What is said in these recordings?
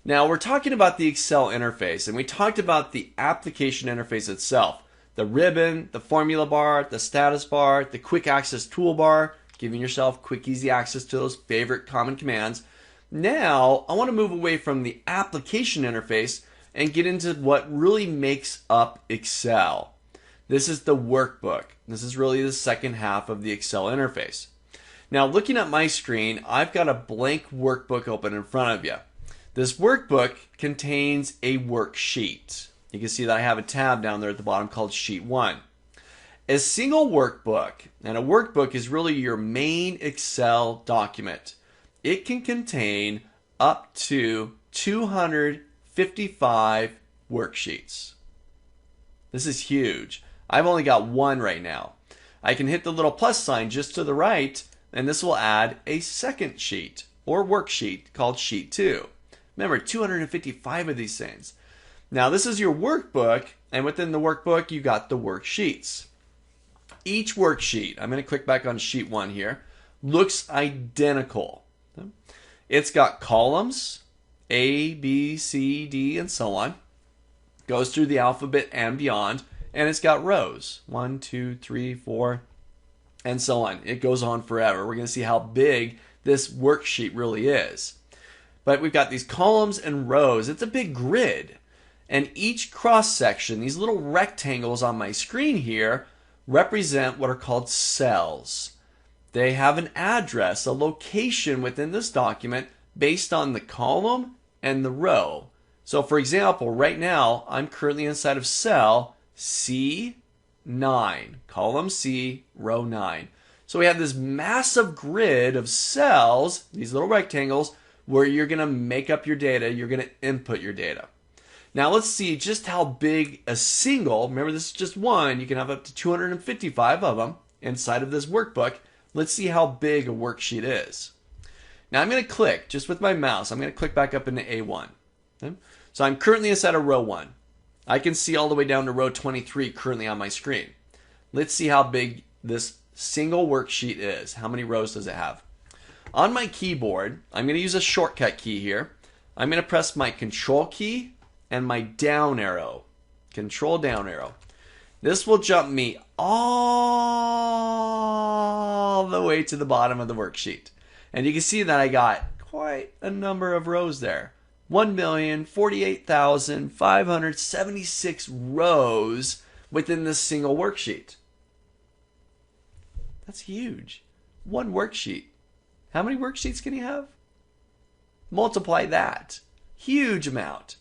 Now we're talking about the Excel interface, and we talked about the application interface itself. The ribbon, the formula bar, the status bar, the quick access toolbar, giving yourself quick, easy access to those favorite common commands. Now I want to move away from the application interface and get into what really makes up Excel. This is the workbook. This is really the second half of the Excel interface. Now looking at my screen, I've got a blank workbook open in front of you. This workbook contains a worksheet. You can see that I have a tab down there at the bottom called Sheet 1. A single workbook, and a workbook is really your main Excel document. It can contain up to 255 worksheets. This is huge. I've only got one right now. I can hit the little plus sign just to the right, and this will add a second sheet or worksheet called Sheet 2. Remember, 255 of these things. Now this is your workbook, and within the workbook you got the worksheets. Each worksheet, I'm going to click back on Sheet 1 here, looks identical. It's got columns, A, B, C, D, and so on. Goes through the alphabet and beyond, and it's got rows. 1, 2, 3, 4, and so on. It goes on forever. We're going to see how big this worksheet really is. But we've got these columns and rows. It's a big grid. And each cross section, these little rectangles on my screen here, represent what are called cells. They have an address, a location within this document based on the column and the row. So for example, right now, I'm currently inside of cell C9, column C, row 9. So we have this massive grid of cells, these little rectangles, where you're going to make up your data, you're going to input your data. Now let's see just how big a single, remember this is just one, you can have up to 255 of them inside of this workbook. Let's see how big a worksheet is. Now I'm going to click, just with my mouse, I'm going to click back up into A1. Okay? So I'm currently inside of row 1. I can see all the way down to row 23 currently on my screen. Let's see how big this single worksheet is. How many rows does it have? On my keyboard, I'm going to use a shortcut key here. I'm going to press my control key and my down arrow. Control down arrow. This will jump me all the way to the bottom of the worksheet. And you can see that I got quite a number of rows there. 1,048,576 rows within this single worksheet. That's huge. One worksheet. How many worksheets can you have? Multiply that. Huge amount.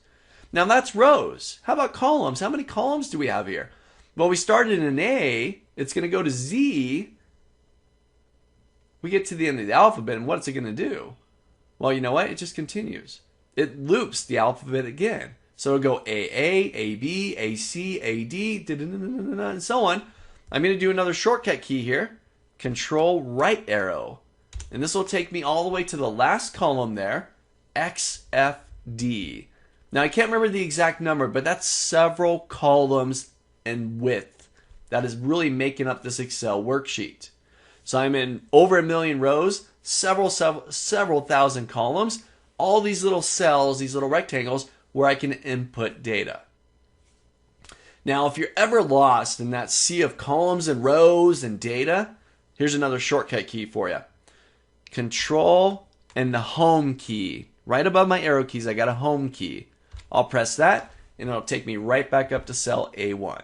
Now that's rows. How about columns? How many columns do we have here? Well, we started in A. It's going to go to Z. We get to the end of the alphabet, and what's it going to do? Well, you know what? It just continues. It loops the alphabet again. So it'll go AA, AB, AC, AD, and so on. I'm going to do another shortcut key here. Control right arrow. And this will take me all the way to the last column there, XFD. Now I can't remember the exact number, but that's several columns in width. That is really making up this Excel worksheet. So I'm in over 1 million rows, several thousand columns, all these little cells, these little rectangles where I can input data. Now if you're ever lost in that sea of columns and rows and data, here's another shortcut key for you. Control and the home key. Right above my arrow keys, I got a home key. I'll press that and it'll take me right back up to cell A1.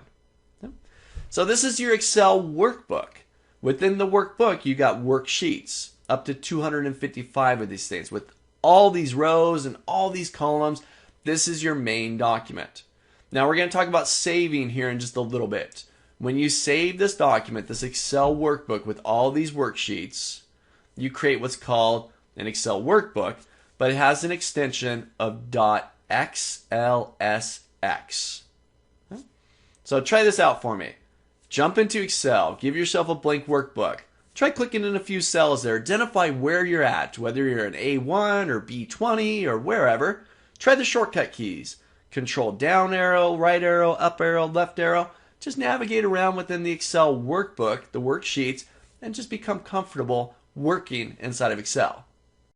So this is your Excel workbook. Within the workbook, you got worksheets, up to 255 of these things with all these rows and all these columns. This is your main document. Now we're going to talk about saving here in just a little bit. When you save this document, this Excel workbook with all these worksheets, you create what's called an Excel workbook, but it has an extension of .xlsx. So try this out for me. Jump into Excel, give yourself a blank workbook. Try clicking in a few cells there. Identify where you're at, whether you're in A1 or B20 or wherever. Try the shortcut keys. Control down arrow, right arrow, up arrow, left arrow. Just navigate around within the Excel workbook, the worksheets, and just become comfortable working inside of Excel.